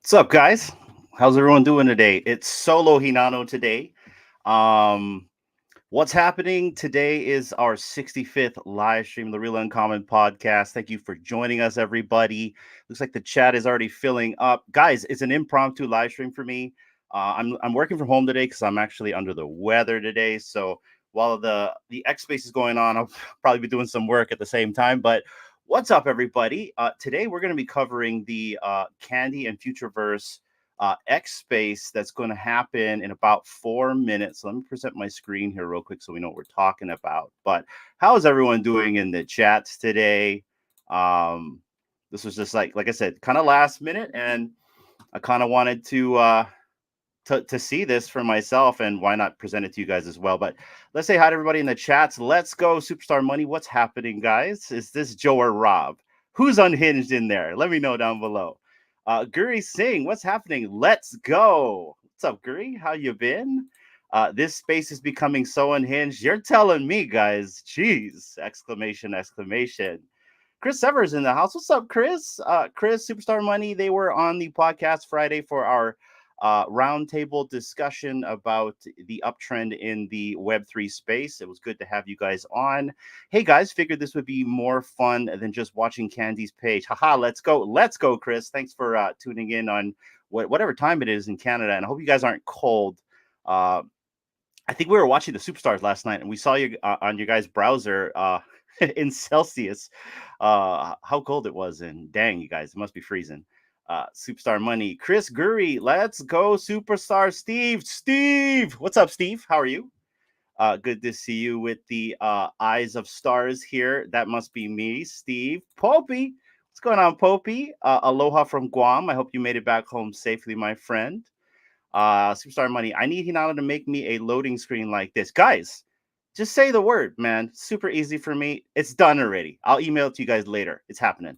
What's up, guys? How's everyone doing today? It's solo Hinano today. Um, what's happening today is our 65th live stream of the Real Uncommon podcast. Thank you for joining us, everybody. Looks like the chat is already filling up. Guys, it's an impromptu live stream for me. I'm working from home today because I'm actually under the weather today. So while the X-Space is going on, I'll probably be doing some work at the same time. But what's up, everybody? Today we're going to be covering the Candy and Futureverse X-Space that's going to happen in about 4 minutes. So let me present my screen here real quick so we know what we're talking about. But how is everyone doing in the chats today? Um, this was just like I said, kind of last minute, and I kind of wanted to see this for myself, and why not present it to you guys as well. But let's say hi to everybody in the chats. Let's go, Superstar Money. What's happening, guys? Is this Joe or Rob? Who's unhinged in there? Let me know down below. Guri Singh, what's happening? Let's go. What's up, Guri? How you been? This space is becoming so unhinged. You're telling me, guys. Jeez! Exclamation! Exclamation! Chris Severs in the house. What's up, Chris? Chris, Superstar Money. They were on the podcast Friday for our roundtable discussion about the uptrend in the Web3 space. It was good to have you guys on. Hey guys, figured this would be more fun than just watching Candy's page. Haha, let's go, Chris. Thanks for tuning in on whatever time it is in Canada, and I hope you guys aren't cold. I think we were watching the Superstars last night, and we saw you on your guys' browser in Celsius. How cold it was, and dang, you guys, it must be freezing. Superstar Money, Chris Guri, let's go, Superstar Steve. What's up, Steve? How are you? Good to see you with the eyes of stars here. That must be me, Steve. Popey, what's going on, Popey? Aloha from Guam. I hope you made it back home safely, my friend. Superstar Money, I need Hinata to make me a loading screen like this. Guys, just say the word, man. Super easy for me. It's done already. I'll email it to you guys later. It's happening.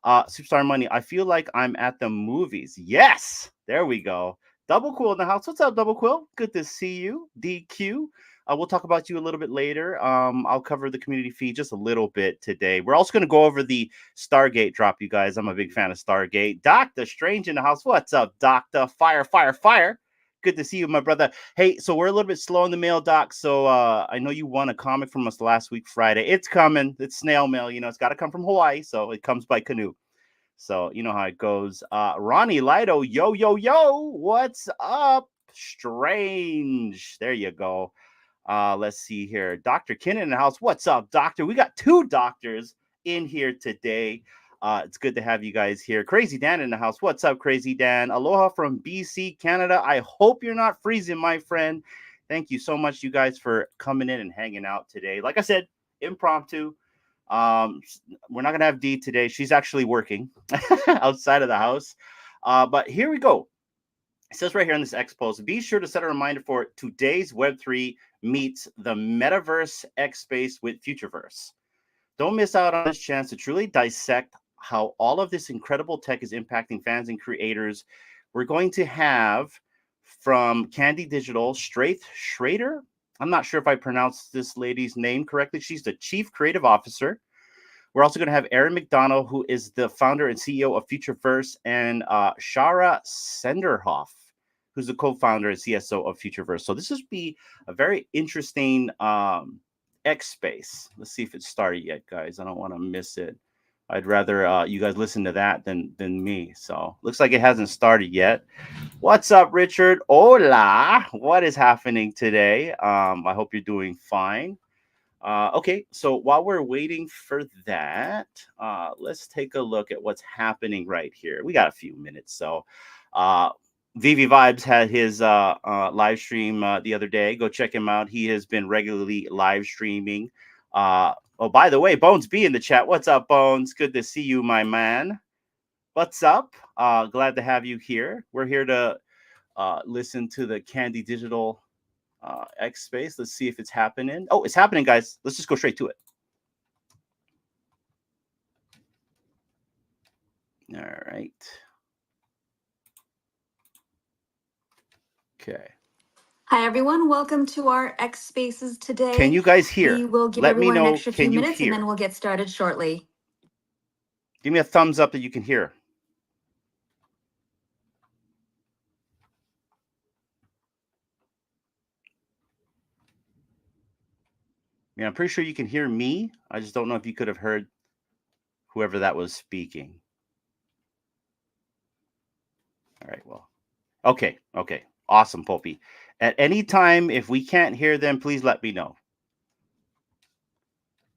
Superstar Money, I feel like I'm at the movies. Yes, there we go. Double Quill in the house. What's up, Double Quill? Good to see you. DQ. We'll talk about you a little bit later. I'll cover the community feed just a little bit today. We're also going to go over the Stargate drop, you guys. I'm a big fan of Stargate. Doctor Strange in the house. What's up, Doctor? Fire. Good to see you, my brother. Hey, so we're a little bit slow in the mail, Doc. So I know you won a comic from us last week, Friday. It's coming. It's snail mail. You know, it's got to come from Hawaii. So it comes by canoe. So you know how it goes. Ronnie Lido, yo. What's up? Strange. There you go. Let's see here. Dr. Kinnan in the house. What's up, doctor? We got two doctors in here today. It's good to have you guys here. Crazy Dan in the house. What's up, Crazy Dan? Aloha from BC, Canada. I hope you're not freezing, my friend. Thank you so much, you guys, for coming in and hanging out today. Like I said, impromptu. We're not gonna have Dee today. She's actually working outside of the house. But here we go. It says right here on this X post, be sure to set a reminder for today's Web3 meets the Metaverse X-Space with Futureverse. Don't miss out on this chance to truly dissect how all of this incredible tech is impacting fans and creators. We're going to have from Candy Digital, Straith Schrader. I'm not sure if I pronounced this lady's name correctly. She's the Chief Creative Officer. We're also going to have Aaron McDonald, who is the founder and CEO of Futureverse, and Shara Senderhoff, who's the co-founder and CSO of Futureverse. So this will be a very interesting X-Space. Let's see if it's started yet, guys. I don't want to miss it. I'd rather you guys listen to that than me. So looks like it hasn't started yet. What's up, Richard? Hola. What is happening today? I hope you're doing fine. Okay, so while we're waiting for that, let's take a look at what's happening right here. We got a few minutes. So VeVe Vibes had his live stream the other day. Go check him out. He has been regularly live streaming. Oh, by the way, Bones B in the chat. What's up, Bones? Good to see you, my man. What's up? Glad to have you here. We're here to listen to the Candy Digital X-Space. Let's see if it's happening. Oh, it's happening, guys. Let's just go straight to it. All right. Okay. Hi, everyone. Welcome to our X Spaces today. Can you guys hear? We will give Let me everyone know. an extra few Can you minutes, hear? and then we'll get started shortly. Give me a thumbs up that you can hear. Yeah, I'm pretty sure you can hear me. I just don't know if you could have heard whoever that was speaking. All right, well. Okay, okay. Awesome, Popey. At any time, if we can't hear them, please let me know.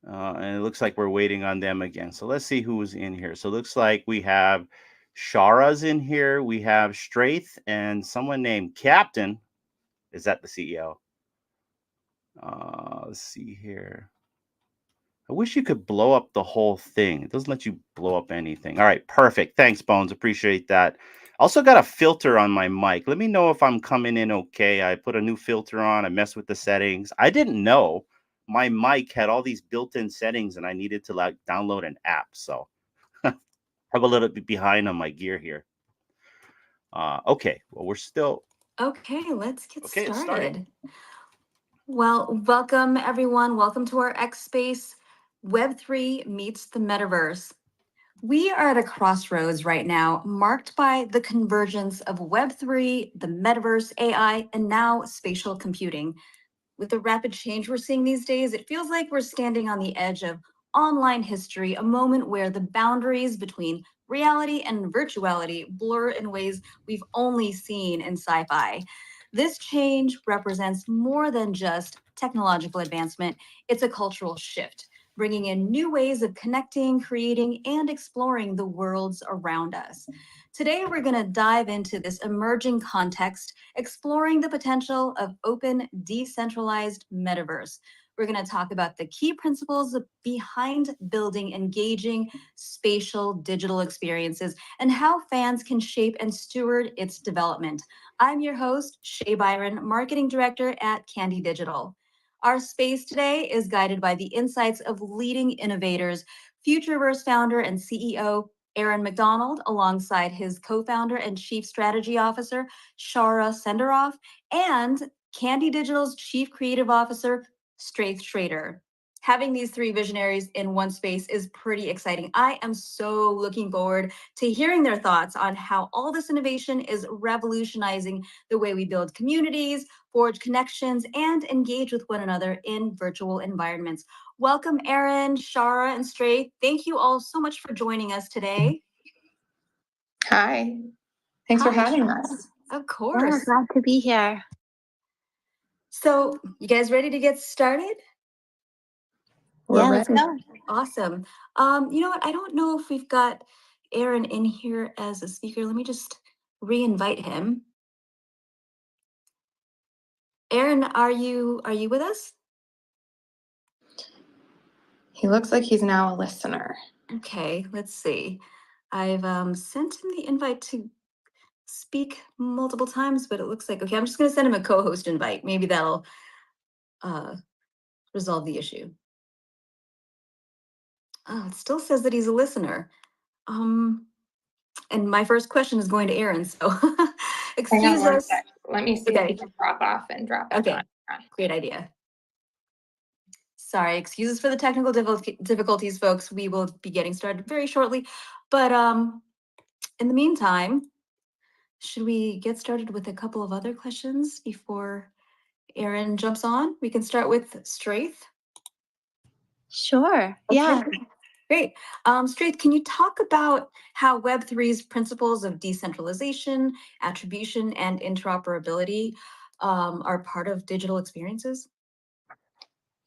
And it looks like we're waiting on them again. So let's see who's in here. So it looks like we have Shara's in here. We have Straith and someone named Captain. Is that the CEO? Let's see here. I wish you could blow up the whole thing. It doesn't let you blow up anything. All right, perfect. Thanks, Bones. Appreciate that. Also got a filter on my mic. Let me know if I'm coming in okay. I put a new filter on. I messed with the settings. I didn't know my mic had all these built-in settings and I needed to like download an app. So I'm a little bit behind on my gear here. Okay. Well, we're still Okay, let's get okay. It's starting. started. Well, welcome everyone. Welcome to our X Space Web3 meets the metaverse. We are at a crossroads right now, marked by the convergence of Web3, the metaverse, AI, and now spatial computing. With the rapid change we're seeing these days, it feels like we're standing on the edge of online history, a moment where the boundaries between reality and virtuality blur in ways we've only seen in sci fi. This change represents more than just technological advancement, it's a cultural shift, bringing in new ways of connecting, creating, and exploring the worlds around us. Today, we're going to dive into this emerging context, exploring the potential of open, decentralized metaverse. We're going to talk about the key principles behind building engaging spatial digital experiences and how fans can shape and steward its development. I'm your host, Shay Byron, Marketing Director at Candy Digital. Our space today is guided by the insights of leading innovators, Futureverse founder and CEO Aaron McDonald, alongside his co-founder and chief strategy officer, Shara Senderoff, and Candy Digital's chief creative officer, Straith Schrader. Having these three visionaries in one space is pretty exciting. I am so looking forward to hearing their thoughts on how all this innovation is revolutionizing the way we build communities, forge connections, and engage with one another in virtual environments. Welcome, Aaron, Shara, and Straith. Thank you all so much for joining us today. Hi. Thanks for having us. Of Yeah, course. glad to be here. So, you guys ready to get started? We're Let's ready. go. Awesome. You know what? I don't know if we've got Aaron in here as a speaker. Let me just re-invite him. Aaron, are you with us? He looks like he's now a listener. Okay, let's see. I've sent him the invite to speak multiple times, but it looks like, okay, I'm just going to send him a co-host invite. Maybe that'll resolve the issue. Oh, it still says that he's a listener. And my first question is going to Aaron, so excuse us. Let me see if he can drop off and drop back on. Great idea. Sorry, excuses for the technical difficulties, folks. We will be getting started very shortly. But in the meantime, should we get started with a couple of other questions before Aaron jumps on? We can start with Straith. Sure. Okay. Yeah. Great. Straith, can you talk about how Web3's principles of decentralization, attribution, and interoperability are part of digital experiences?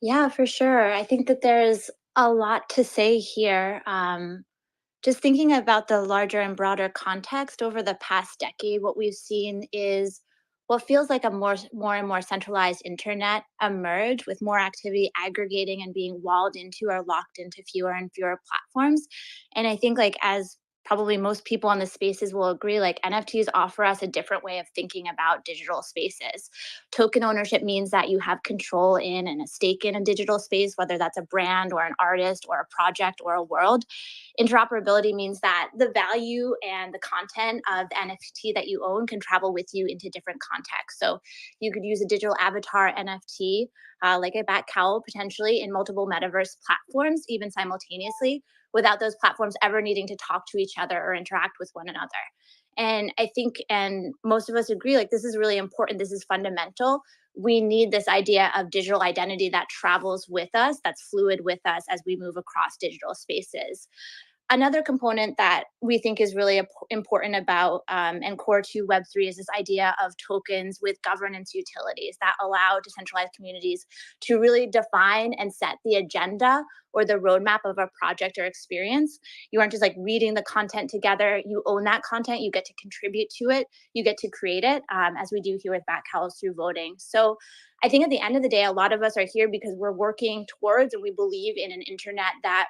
Yeah, for sure. I think that there's a lot to say here. Just thinking about the larger and broader context over the past decade, what we've seen is what feels like a more and more centralized internet emerge, with more activity aggregating and being walled into or locked into fewer and fewer platforms. And I think, like, as probably most people in the spaces will agree, like, NFTs offer us a different way of thinking about digital spaces. Token ownership means that you have control in and a stake in a digital space, whether that's a brand or an artist or a project or a world. Interoperability means that the value and the content of the NFT that you own can travel with you into different contexts. So you could use a digital avatar NFT, like a bat cowl, potentially in multiple metaverse platforms, even simultaneously, without those platforms ever needing to talk to each other or interact with one another. And I think, and most of us agree, like, this is really important. This is fundamental. we need this idea of digital identity that travels with us, that's fluid with us as we move across digital spaces. Another component that we think is really important about and core to Web3 is this idea of tokens with governance utilities that allow decentralized communities to really define and set the agenda or the roadmap of a project or experience. You aren't just like reading the content together. You own that content. You get to contribute to it. You get to create it, as we do here with Back House through voting. So I think at the end of the day, a lot of us are here because we're working towards and we believe in an internet that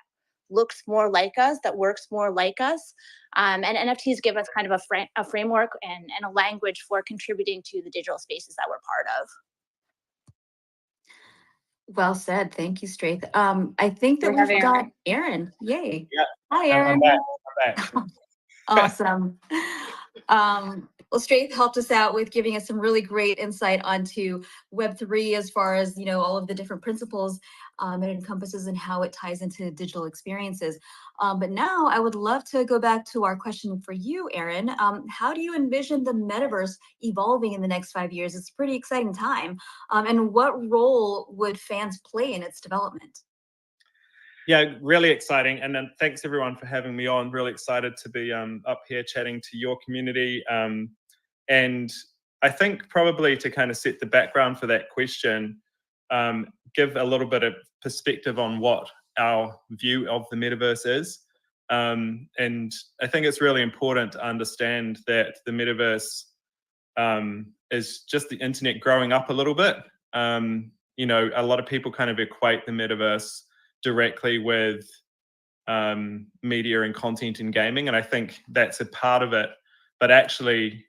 looks more like us, that works more like us. And NFTs give us kind of a framework and a language for contributing to the digital spaces that we're part of. Well said. Thank you, Straith. I think that we've got Aaron. Yay. Yeah. Hi, Aaron. I'm back. Awesome. Well, Straith helped us out with giving us some really great insight onto Web3 as far as, you know, all of the different principles it encompasses and how it ties into digital experiences. But now I would love to go back to our question for you, Aaron. How do you envision the metaverse evolving in the next 5 years? It's a pretty exciting time. And what role would fans play in its development? Yeah, really exciting. And then thanks everyone for having me on. Really excited to be up here chatting to your community. And I think probably to kind of set the background for that question, give a little bit of perspective on what our view of the metaverse is. And I think it's really important to understand that the metaverse is just the internet growing up a little bit. You know, a lot of people kind of equate the metaverse directly with media and content and gaming, and I think that's a part of it. But actually,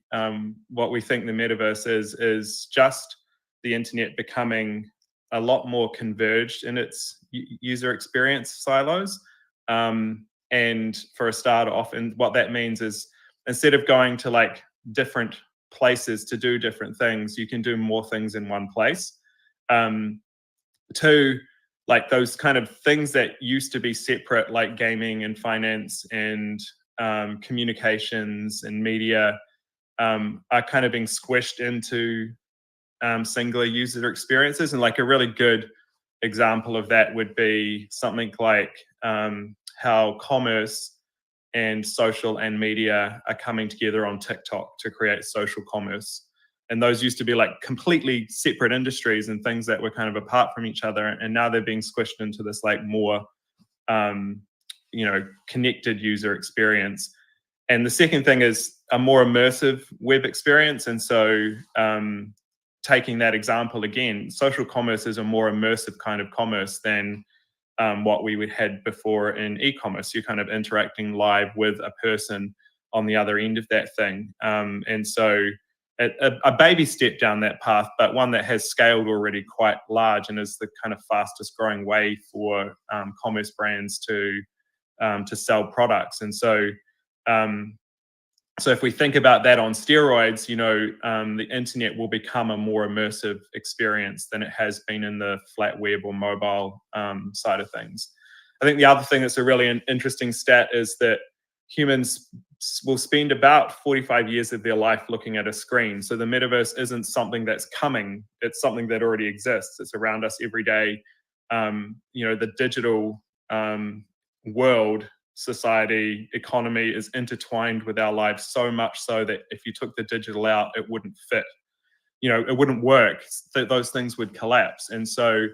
what we think the metaverse is just the internet becoming a lot more converged in its user experience silos. And for a start off, and what that means is instead of going to like different places to do different things, you can do more things in one place. Two, like those kind of things that used to be separate, like gaming and finance and communications and media, are kind of being squished into singular user experiences. And like a really good example of that would be something like how commerce and social and media are coming together on TikTok to create social commerce. And those used to be like completely separate industries and things that were kind of apart from each other. And now they're being squished into this like more, you know, connected user experience. And the second thing is a more immersive web experience. And so taking that example again, social commerce is a more immersive kind of commerce than what we had before in e-commerce. You're kind of interacting live with a person on the other end of that thing. And so a baby step down that path, but one that has scaled already quite large and is the kind of fastest growing way for commerce brands to sell products. And so so if we think about that on steroids, you know, the internet will become a more immersive experience than it has been in the flat web or mobile side of things. I think the other thing that's a really interesting stat is that humans will spend about 45 years of their life looking at a screen. So the metaverse isn't something that's coming, it's something that already exists. It's around us every day. You know, the digital world, society, economy is intertwined with our lives so much so that if you took the digital out, it wouldn't fit. You know, it wouldn't work. Those things would collapse. And so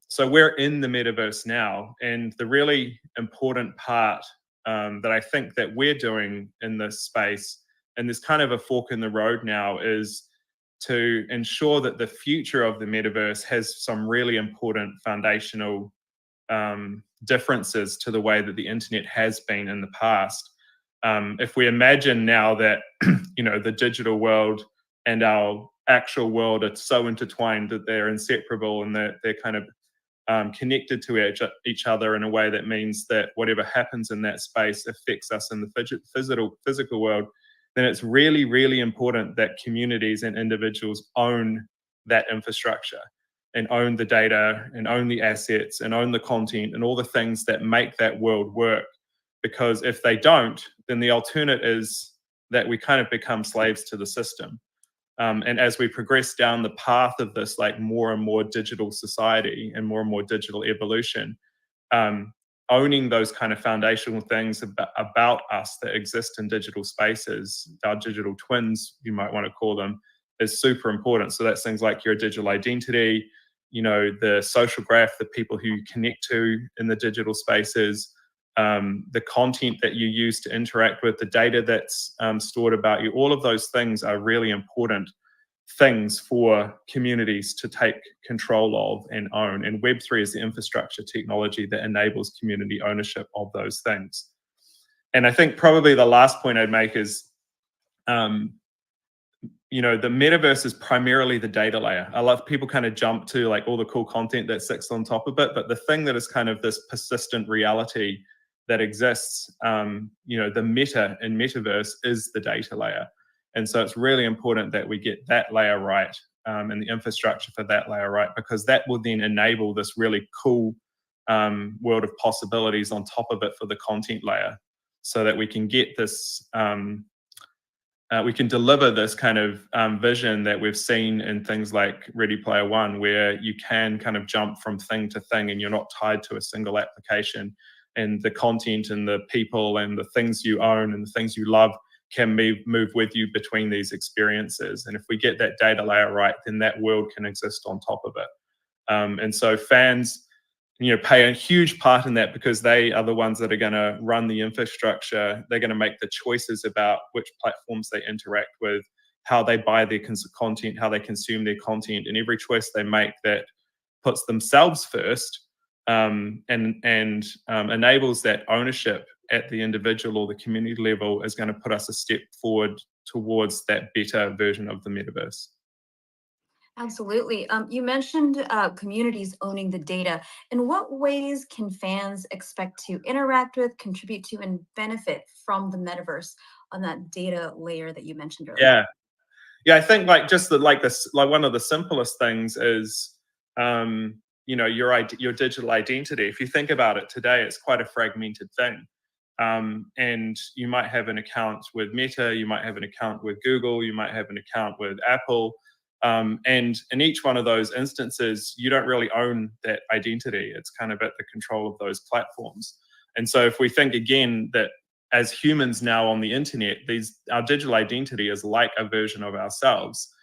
so we're in the metaverse now. And the really important part that I think that we're doing in this space, and there's kind of a fork in the road now, is to ensure that the future of the metaverse has some really important foundational differences to the way that the internet has been in the past. If we imagine now that you know, the digital world and our actual world are so intertwined that they're inseparable and that they're kind of connected to each other in a way that means that whatever happens in that space affects us in the physical world, then it's really, really important that communities and individuals own that infrastructure and own the data and own the assets and own the content and all the things that make that world work. Because if they don't, then the alternate is that we kind of become slaves to the system. And as we progress down the path of this like more and more digital society and more digital evolution, owning those kind of foundational things about us that exist in digital spaces, our digital twins, you might want to call them, is super important. So that's things like your digital identity, you know, the social graph, the people who you connect to in the digital spaces, the content that you use to interact with, the data that's stored about you. All of those things are really important things for communities to take control of and own. And Web3 is the infrastructure technology that enables community ownership of those things. And I think probably the last point I'd make is, you know, the metaverse is primarily the data layer. A lot of people kind of jump to like all the cool content that sits on top of it, but the thing that is kind of this persistent reality that exists, you know, the meta in metaverse is the data layer. And so it's really important that we get that layer right, and the infrastructure for that layer right, because that will then enable this really cool world of possibilities on top of it for the content layer, so that we can get this, we can deliver this kind of vision that we've seen in things like Ready Player One, where you can kind of jump from thing to thing and you're not tied to a single application, and the content and the people and the things you own and the things you love can move with you between these experiences. And if we get that data layer right, then that world can exist on top of it. And so fans, you know, play a huge part in that, because they are the ones that are going to run the infrastructure. They're going to make the choices about which platforms they interact with, how they buy their content, how they consume their content, and every choice they make that puts themselves first, and enables that ownership at the individual or the community level, is going to put us a step forward towards that better version of the metaverse. Absolutely. You mentioned communities owning the data. In what ways can fans expect to interact with, contribute to, and benefit from the metaverse on that data layer that you mentioned earlier? Yeah, I think like just like one of the simplest things is, you know, your digital identity. If you think about it today, it's quite a fragmented thing. And you might have an account with Meta, you might have an account with Google, you might have an account with Apple. And in each one of those instances, you don't really own that identity. It's kind of at the control of those platforms. And so if we think again that as humans now on the internet, our digital identity is like a version of ourselves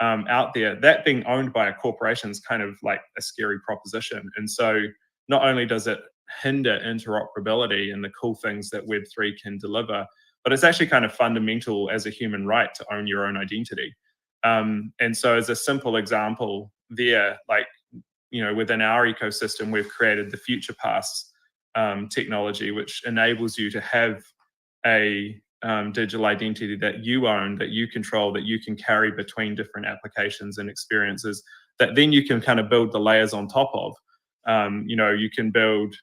out there. That being owned by a corporation is kind of like a scary proposition. And so not only does it hinder interoperability and the cool things that Web3 can deliver, but it's actually kind of fundamental as a human right to own your own identity. And so as a simple example there, like, you know, within our ecosystem, we've created the Future Pass technology, which enables you to have a digital identity that you own, that you control, that you can carry between different applications and experiences, that then you can kind of build the layers on top of. You know, you can build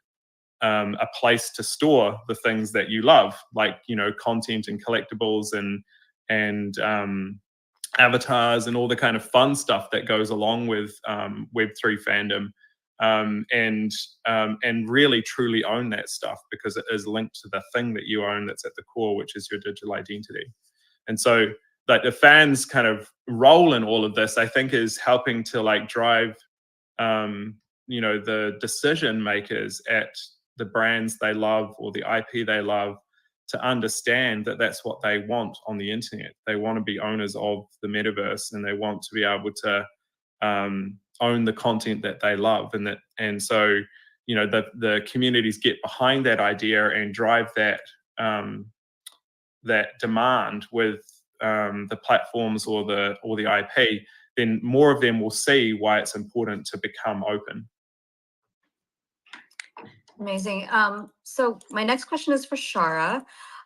a place to store the things that you love, like, you know, content and collectibles and avatars and all the kind of fun stuff that goes along with Web3 fandom, and really truly own that stuff, because it is linked to the thing that you own that's at the core, which is your digital identity. And so like the fans kind of role in all of this, I think, is helping to like drive you know, the decision makers at the brands they love or the IP they love to understand that that's what they want on the internet. They want to be owners of the metaverse, and they want to be able to own the content that they love. And so, you know, the communities get behind that idea and drive that that demand with the platforms or the IP, then more of them will see why it's important to become open. Amazing. So my next question is for Shara.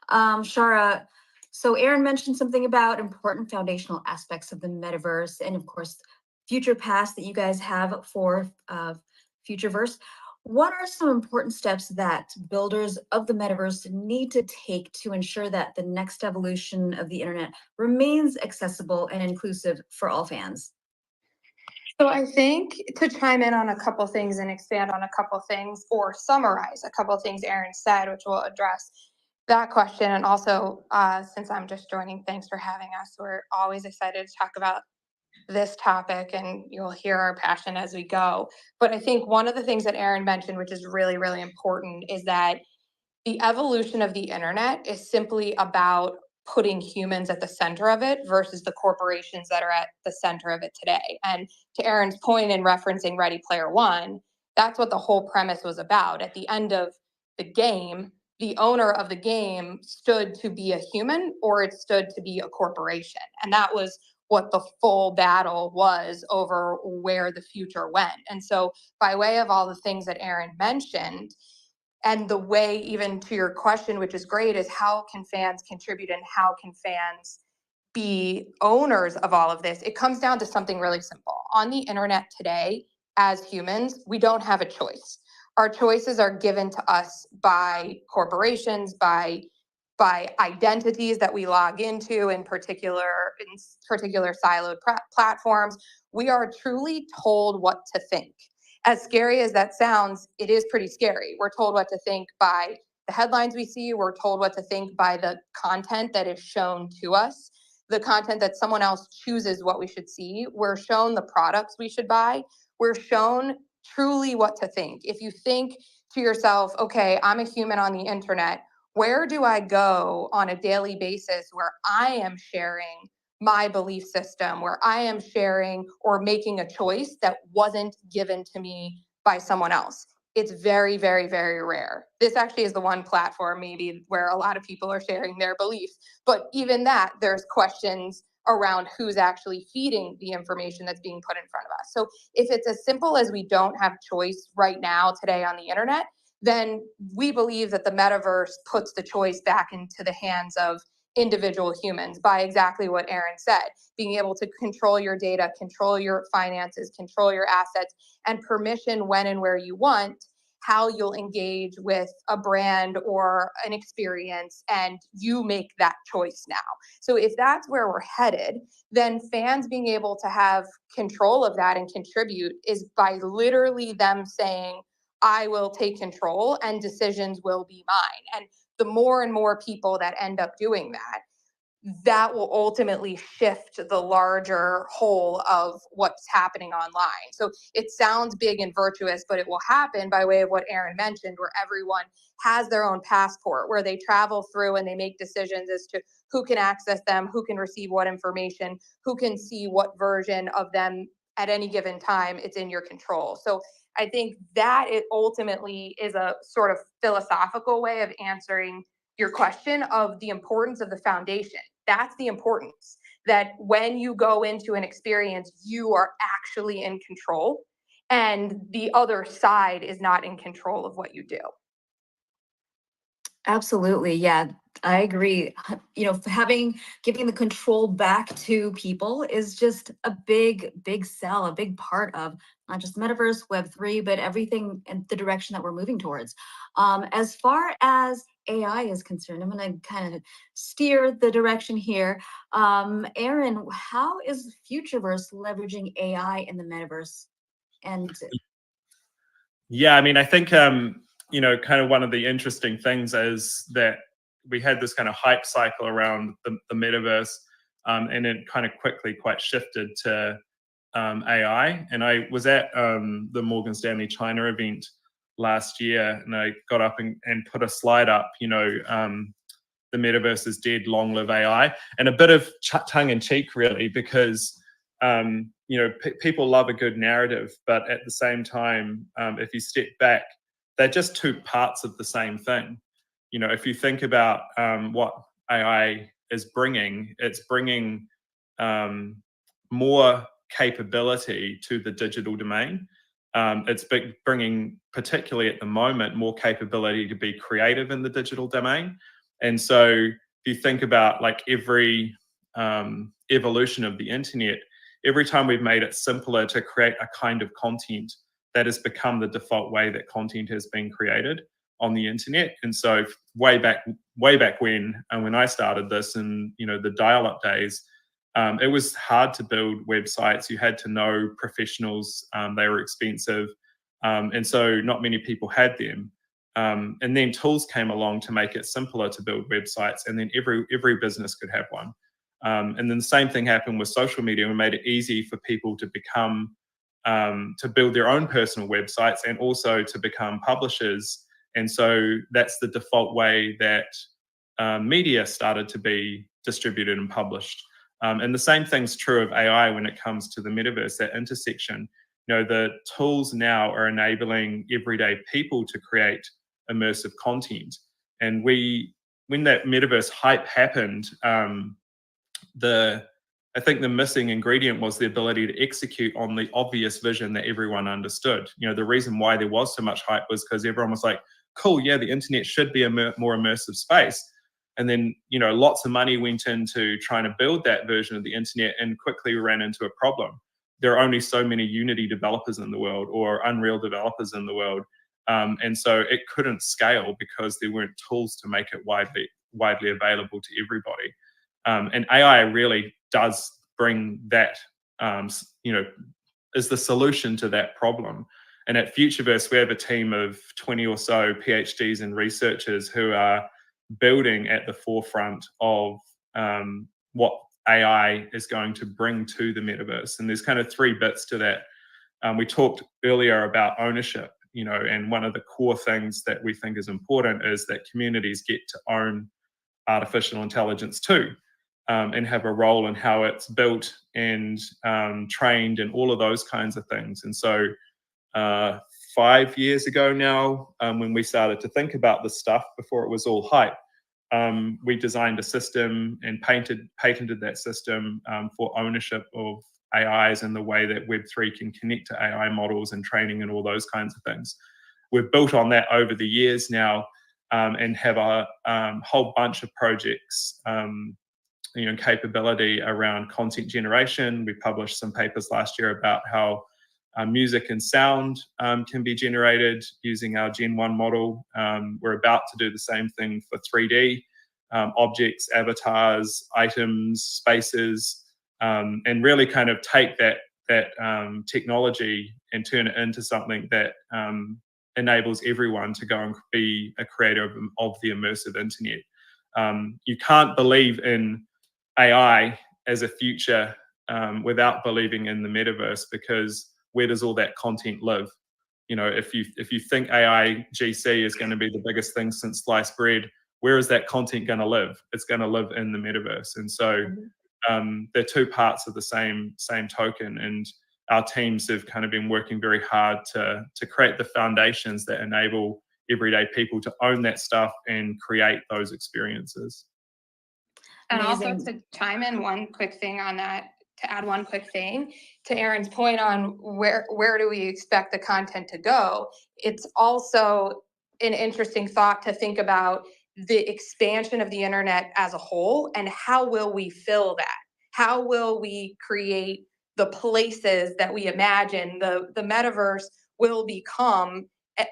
Shara, so Aaron mentioned something about important foundational aspects of the metaverse, and of course, Future Pass that you guys have for Futureverse. What are some important steps that builders of the metaverse need to take to ensure that the next evolution of the internet remains accessible and inclusive for all fans? So I think, to chime in on a couple things and expand on a couple things, or summarize a couple things Aaron said, which we'll address, that question. And also, since I'm just joining, thanks for having us. We're always excited to talk about this topic, and you'll hear our passion as we go. But I think one of the things that Aaron mentioned, which is really, really important, is that the evolution of the internet is simply about putting humans at the center of it versus the corporations that are at the center of it today. And to Aaron's point in referencing Ready Player One, that's what the whole premise was about. At the end of the game, the owner of the game stood to be a human or it stood to be a corporation. And that was what the full battle was over where the future went. And so, by way of all the things that Aaron mentioned, and the way, even to your question, which is great, is how can fans contribute and how can fans be owners of all of this? It comes down to something really simple. On the internet today, as humans, we don't have a choice. Our choices are given to us by corporations, by identities that we log into in particular siloed platforms. We are truly told what to think. As scary as that sounds, it is pretty scary. We're told what to think by the headlines we see. We're told what to think by the content that is shown to us, the content that someone else chooses what we should see. We're shown the products we should buy. We're shown truly what to think. If you think to yourself, okay, I'm a human on the internet, where do I go on a daily basis where I am sharing my belief system, where I am sharing or making a choice that wasn't given to me by someone else? It's very, very, very rare. This actually is the one platform maybe where a lot of people are sharing their beliefs. But even that, there's questions around who's actually feeding the information that's being put in front of us. So if it's as simple as we don't have choice right now today on the internet, then we believe that the metaverse puts the choice back into the hands of individual humans by exactly what Aaron said, being able to control your data, control your finances, control your assets, and permission when and where you want how you'll engage with a brand or an experience, and you make that choice now. So if that's where we're headed, then fans being able to have control of that and contribute is by literally them saying, I will take control and decisions will be mine. And the more and more people that end up doing that, that will ultimately shift the larger whole of what's happening online. So it sounds big and virtuous, but it will happen by way of what Aaron mentioned, where everyone has their own passport, where they travel through and they make decisions as to who can access them, who can receive what information, who can see what version of them at any given time. It's in your control. So I think that it ultimately is a sort of philosophical way of answering your question of the importance of the foundation. That's the importance, that when you go into an experience, you are actually in control and the other side is not in control of what you do. Absolutely. Yeah, I agree. You know, giving the control back to people is just a big, big sell, a big part of not just metaverse, Web3, but everything in the direction that we're moving towards. As far as AI is concerned, I'm going to kind of steer the direction here. Aaron, how is Futureverse leveraging AI in the metaverse? And yeah, I mean, I think you know, kind of one of the interesting things is that we had this kind of hype cycle around the metaverse, and it kind of quickly quite shifted to AI. And I was at the Morgan Stanley China event last year, and I got up and put a slide up, you know, the metaverse is dead, long live AI, and a bit of tongue in cheek, really, because you know, people love a good narrative, but at the same time, if you step back, they're just two parts of the same thing. You know, if you think about what AI is bringing, it's bringing more capability to the digital domain. It's bringing, particularly at the moment, more capability to be creative in the digital domain. And so if you think about like every evolution of the internet, every time we've made it simpler to create a kind of content, that has become the default way that content has been created on the internet. And so way back when I started this, and you know, the dial-up days, it was hard to build websites. You had to know professionals. They were expensive, and so not many people had them. And then tools came along to make it simpler to build websites, and then every business could have one. And then the same thing happened with social media. We made it easy for people to become to build their own personal websites and also to become publishers. And so that's the default way that media started to be distributed and published. And the same thing's true of AI when it comes to the metaverse, that intersection. The tools now are enabling everyday people to create immersive content. And when that metaverse hype happened, I think the missing ingredient was the ability to execute on the obvious vision that everyone understood. The reason why there was so much hype was because everyone was like, cool, yeah, the internet should be a more immersive space. And then, lots of money went into trying to build that version of the internet, and quickly ran into a problem. There are only so many Unity developers in the world, or Unreal developers in the world. And so it couldn't scale because there weren't tools to make it widely available to everybody. And AI really does bring that, is the solution to that problem. And at Futureverse, we have a team of 20 or so PhDs and researchers who are building at the forefront of what AI is going to bring to the metaverse. And there's kind of three bits to that. We talked earlier about ownership, and one of the core things that we think is important is that communities get to own artificial intelligence too, and have a role in how it's built and trained and all of those kinds of things. And so 5 years ago now, when we started to think about this stuff before it was all hype, we designed a system and patented that system for ownership of AIs and the way that Web3 can connect to AI models and training and all those kinds of things. We've built on that over the years now, and have a whole bunch of projects, capability around content generation. We published some papers last year about how music and sound can be generated using our Gen 1 model. We're about to do the same thing for 3D objects, avatars, items, spaces, and really kind of take that technology and turn it into something that enables everyone to go and be a creator of the immersive internet. You can't believe in AI as a future without believing in the metaverse, because where does all that content live? If you think AI GC is going to be the biggest thing since sliced bread, where is that content going to live? It's going to live in the metaverse. And so they're two parts of the same token. And our teams have kind of been working very hard to create the foundations that enable everyday people to own that stuff and create those experiences. And also Amazing. to chime in one quick thing on that, to add one quick thing to Aaron's point on where do we expect the content to go, it's also an interesting thought to think about the expansion of the internet as a whole, and how will we fill that? How will we create the places that we imagine the metaverse will become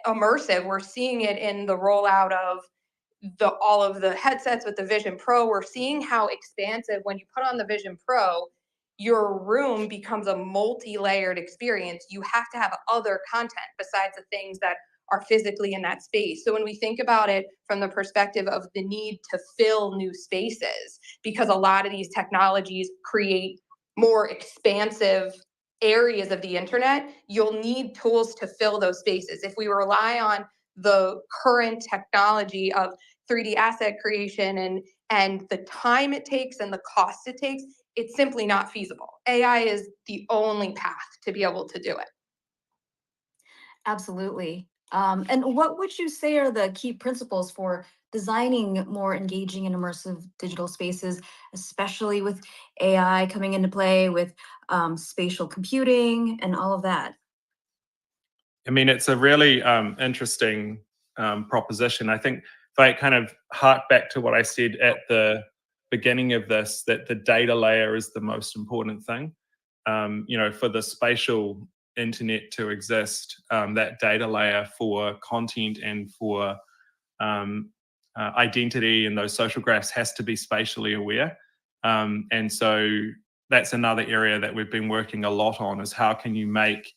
immersive? We're seeing it in the rollout of all of the headsets with the Vision Pro. We're seeing how expansive, when you put on the Vision Pro, your room becomes a multi-layered experience. You have to have other content besides the things that are physically in that space. So when we think about it from the perspective of the need to fill new spaces, because a lot of these technologies create more expansive areas of the internet, you'll need tools to fill those spaces. If we rely on the current technology of 3D asset creation and the time it takes and the cost it takes, it's simply not feasible. AI is the only path to be able to do it. Absolutely. And what would you say are the key principles for designing more engaging and immersive digital spaces, especially with AI coming into play, with spatial computing and all of that? I mean, it's a really interesting proposition. I think if I kind of hark back to what I said at the beginning of this, that the data layer is the most important thing. For the spatial internet to exist, that data layer for content and for identity and those social graphs has to be spatially aware. And so that's another area that we've been working a lot on, is how can you make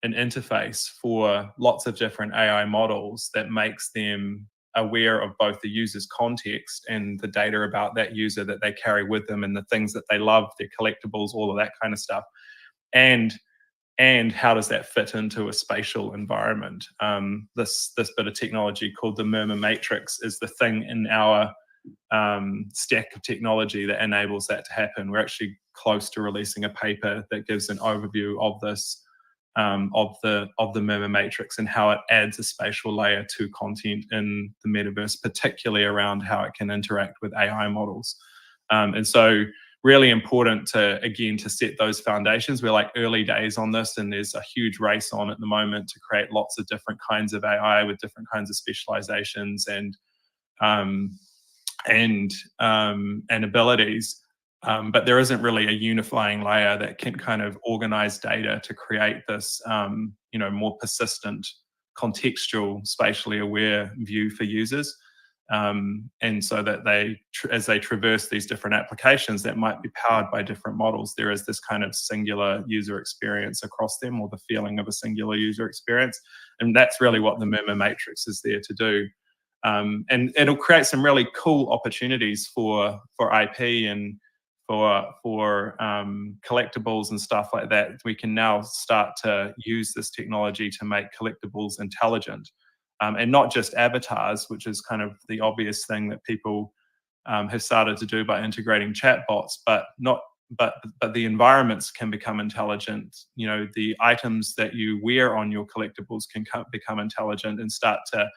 an interface for lots of different AI models that makes them aware of both the user's context and the data about that user that they carry with them and the things that they love, their collectibles, all of that kind of stuff. And how does that fit into a spatial environment? This bit of technology called the Murmur Matrix is the thing in our stack of technology that enables that to happen. We're actually close to releasing a paper that gives an overview of this, of the Murmur Matrix and how it adds a spatial layer to content in the metaverse, particularly around how it can interact with AI models. And so really important to set those foundations. We're like early days on this, and there's a huge race on at the moment to create lots of different kinds of AI with different kinds of specializations and abilities. But there isn't really a unifying layer that can kind of organize data to create this, more persistent, contextual, spatially aware view for users. And so that as they traverse these different applications that might be powered by different models, there is this kind of singular user experience across them, or the feeling of a singular user experience. And that's really what the Murmur Matrix is there to do. And it'll create some really cool opportunities for IP and for collectibles and stuff like that. We can now start to use this technology to make collectibles intelligent. And not just avatars, which is kind of the obvious thing that people have started to do by integrating chatbots, but the environments can become intelligent. You know, the items that you wear on your collectibles can become intelligent and start to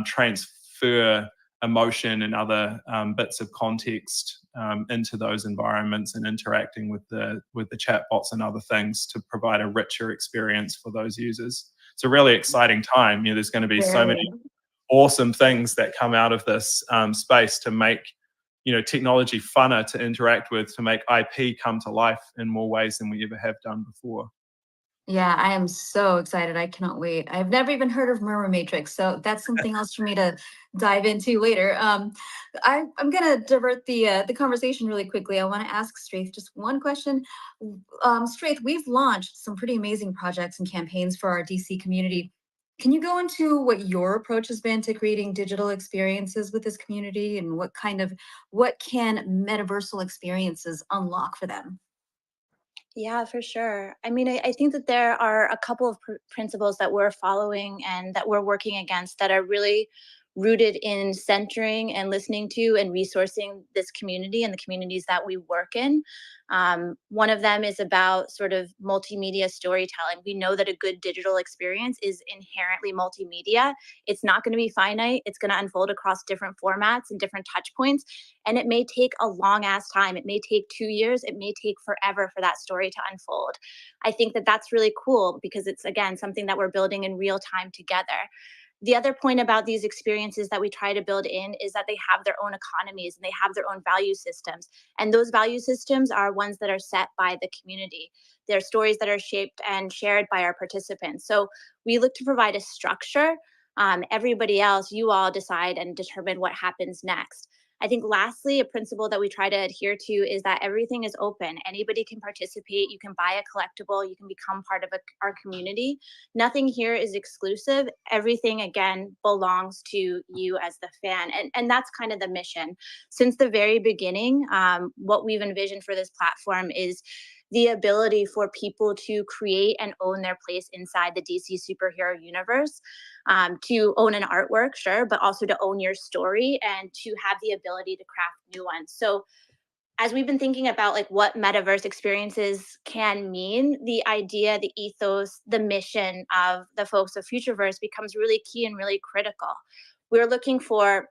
transfer emotion and other bits of context into those environments and interacting with the chatbots and other things to provide a richer experience for those users. It's a really exciting time. You know, there's going to be so many awesome things that come out of this space to make, technology funner to interact with, to make IP come to life in more ways than we ever have done before. Yeah, I am so excited. I cannot wait. I've never even heard of Murmur Matrix, so that's something else for me to dive into later. I'm gonna divert the conversation really quickly. I want to ask Straith just one question. Straith, we've launched some pretty amazing projects and campaigns for our DC community. Can you go into what your approach has been to creating digital experiences with this community, and what can metaversal experiences unlock for them? Yeah, for sure. I mean, I think that there are a couple of principles that we're following and that we're working against that are really rooted in centering and listening to and resourcing this community and the communities that we work in. One of them is about sort of multimedia storytelling. We know that a good digital experience is inherently multimedia. It's not going to be finite. It's going to unfold across different formats and different touch points. And it may take a long ass time. It may take 2 years. It may take forever for that story to unfold. I think that that's really cool because it's, again, something that we're building in real time together. The other point about these experiences that we try to build in is that they have their own economies and they have their own value systems. And those value systems are ones that are set by the community. They're stories that are shaped and shared by our participants. So we look to provide a structure. Everybody else, you all decide and determine what happens next. I think lastly, a principle that we try to adhere to is that everything is open. Anybody can participate. You can buy a collectible. You can become part of our community. Nothing here is exclusive. Everything, again, belongs to you as the fan. And that's kind of the mission. Since the very beginning, what we've envisioned for this platform is the ability for people to create and own their place inside the DC superhero universe, to own an artwork, sure, but also to own your story and to have the ability to craft new ones. So as we've been thinking about like what metaverse experiences can mean, the idea, the ethos, the mission of the folks of Futureverse becomes really key and really critical. We're looking for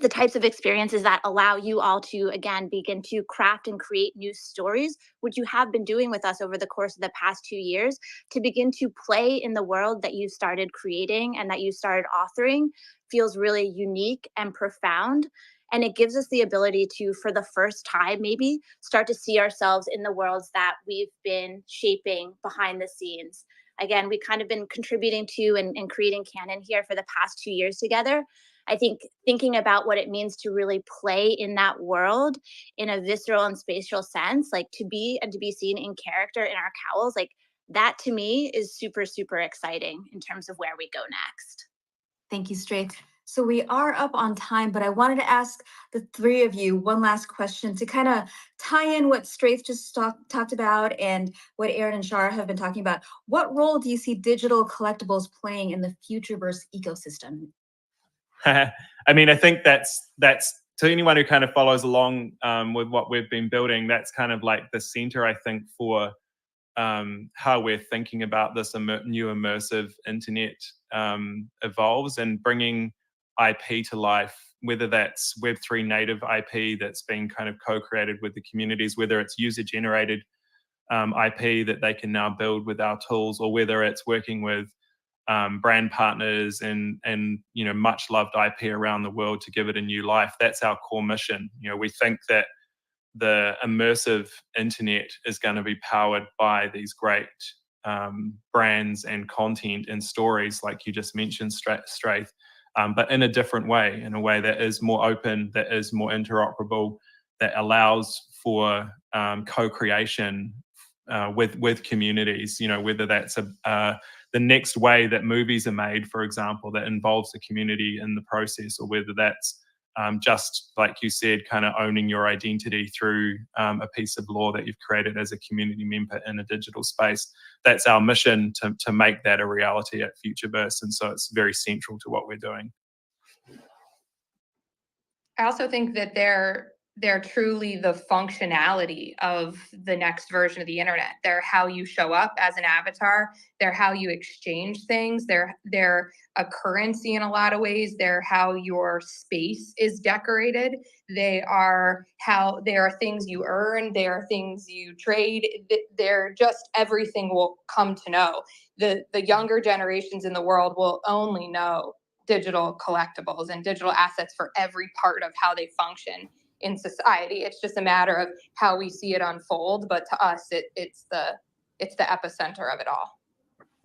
the types of experiences that allow you all to, again, begin to craft and create new stories, which you have been doing with us over the course of the past 2 years, to begin to play in the world that you started creating and that you started authoring feels really unique and profound. And it gives us the ability to, for the first time, maybe start to see ourselves in the worlds that we've been shaping behind the scenes. Again, we've kind of been contributing to and creating canon here for the past 2 years together. I think thinking about what it means to really play in that world in a visceral and spatial sense, like to be and to be seen in character in our cowls, like that to me is super, super exciting in terms of where we go next. Thank you, Straith. So we are up on time, but I wanted to ask the three of you one last question to kind of tie in what Straith just talked about and what Aaron and Shara have been talking about. What role do you see digital collectibles playing in the Futureverse ecosystem? I mean, I think that's to anyone who kind of follows along with what we've been building, that's kind of like the center, I think, for how we're thinking about this new immersive internet evolves, and bringing IP to life, whether that's Web3 native IP that's been kind of co-created with the communities, whether it's user-generated IP that they can now build with our tools, or whether it's working with brand partners and much loved IP around the world to give it a new life. That's our core mission. We think that the immersive internet is going to be powered by these great brands and content and stories, like you just mentioned, Straith, but in a different way, in a way that is more open, that is more interoperable, that allows for co-creation with communities. Whether that's the next way that movies are made, for example, that involves the community in the process, or whether that's just like you said, kind of owning your identity through a piece of law that you've created as a community member in a digital space. That's our mission, to make that a reality at Futureverse, and so it's very central to what we're doing. I also think that they're truly the functionality of the next version of the internet. They're how you show up as an avatar. They're how you exchange things. They're a currency in a lot of ways. They're how your space is decorated. They are things you earn. They are things you trade. They're just everything we'll come to know. The younger generations in the world will only know digital collectibles and digital assets for every part of how they function in society. It's just a matter of how we see it unfold, but to us, it's the epicenter of it all.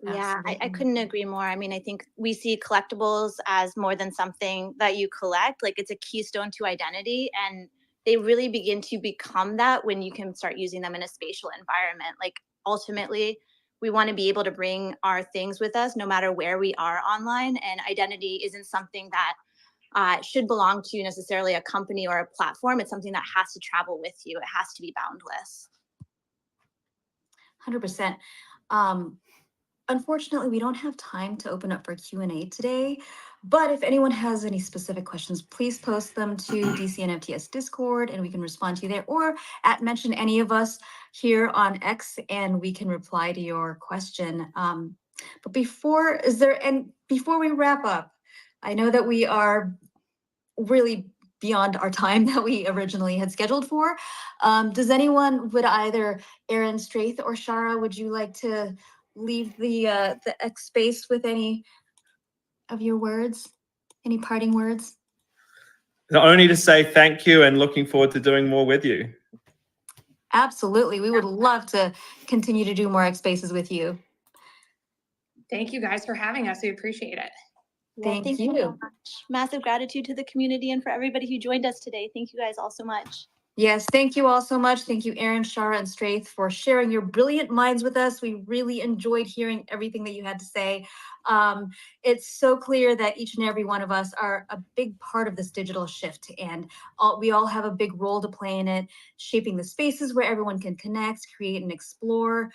Yeah, I couldn't agree more. I mean, I think we see collectibles as more than something that you collect. Like, it's a keystone to identity, and they really begin to become that when you can start using them in a spatial environment. Like, ultimately, we want to be able to bring our things with us no matter where we are online, and identity isn't something that should belong to necessarily a company or a platform. It's something that has to travel with you. It has to be boundless. 100%. Unfortunately, we don't have time to open up for Q&A today, but if anyone has any specific questions, please post them to DCNFTS Discord and we can respond to you there, or mention any of us here on X and we can reply to your question. But before we wrap up, I know that we are really beyond our time that we originally had scheduled for. Does anyone, would either Aaron, Straith, or Shara, would you like to leave the X-Space with any of your words? Any parting words? Only to say thank you and looking forward to doing more with you. Absolutely. We would love to continue to do more X-Spaces with you. Thank you guys for having us. We appreciate it. Thank you. So much. Massive gratitude to the community and for everybody who joined us today. Thank you guys all so much. Yes, thank you all so much. Thank you, Aaron, Shara, and Straith, for sharing your brilliant minds with us. We really enjoyed hearing everything that you had to say. It's so clear that each and every one of us are a big part of this digital shift, and we all have a big role to play in it, shaping the spaces where everyone can connect, create, and explore.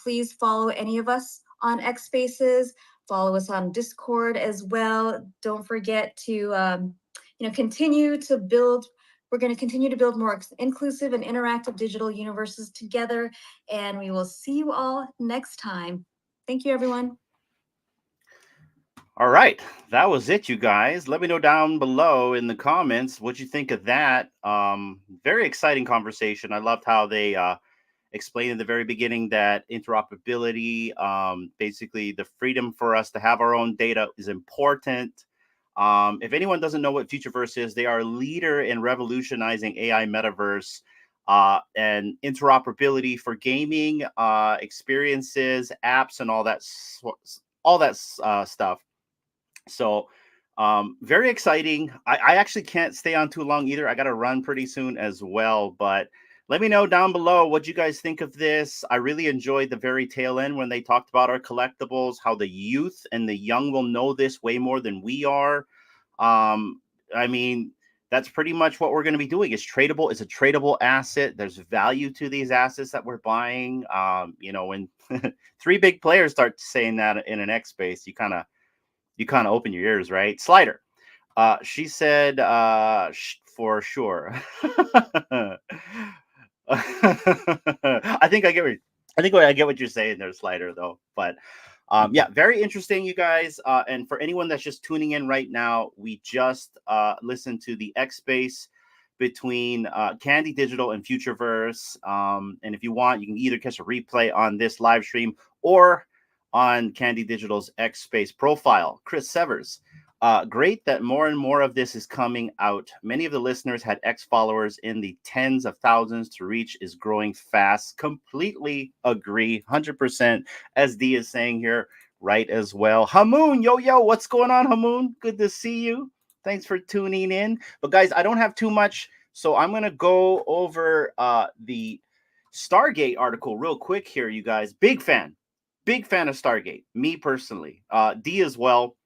Please follow any of us on X Spaces. Follow us on Discord as well. Don't forget to continue to build. We're going to continue to build more inclusive and interactive digital universes together, and we will see you all next time. Thank you, everyone. All right, that was it, you guys. Let me know down below in the comments what you think of that. Very exciting conversation. I loved how they explained in the very beginning that interoperability, basically the freedom for us to have our own data, is important. If anyone doesn't know what Futureverse is, they are a leader in revolutionizing AI metaverse and interoperability for gaming experiences, apps, and all that stuff. So very exciting. I actually can't stay on too long either. I got to run pretty soon as well, but Let me know down below what you guys think of this. I really enjoyed the very tail end when they talked about our collectibles, how the youth and the young will know this way more than we are. I mean, that's pretty much what we're going to be doing. It's tradable. It's a tradable asset. There's value to these assets that we're buying. When three big players start saying that in an X-Space, you kind of open your ears, right? Slider. She said, for sure. I think I get what you're saying there, Slider, though. But yeah, very interesting, you guys. And for anyone that's just tuning in right now, we just listened to the X-Space between Candy Digital and Futureverse. And if you want, you can either catch a replay on this live stream or on Candy Digital's X-Space profile. Chris Severs. Great that more and more of this is coming out. Many of the listeners had X followers in the tens of thousands. To reach is growing fast. Completely agree. 100%. As Dee is saying here, right as well. Hamoon, yo, what's going on, Hamoon? Good to see you. Thanks for tuning in. But guys, I don't have too much, so I'm going to go over the Stargate article real quick here, you guys. Big fan of Stargate. Me personally. Dee as well.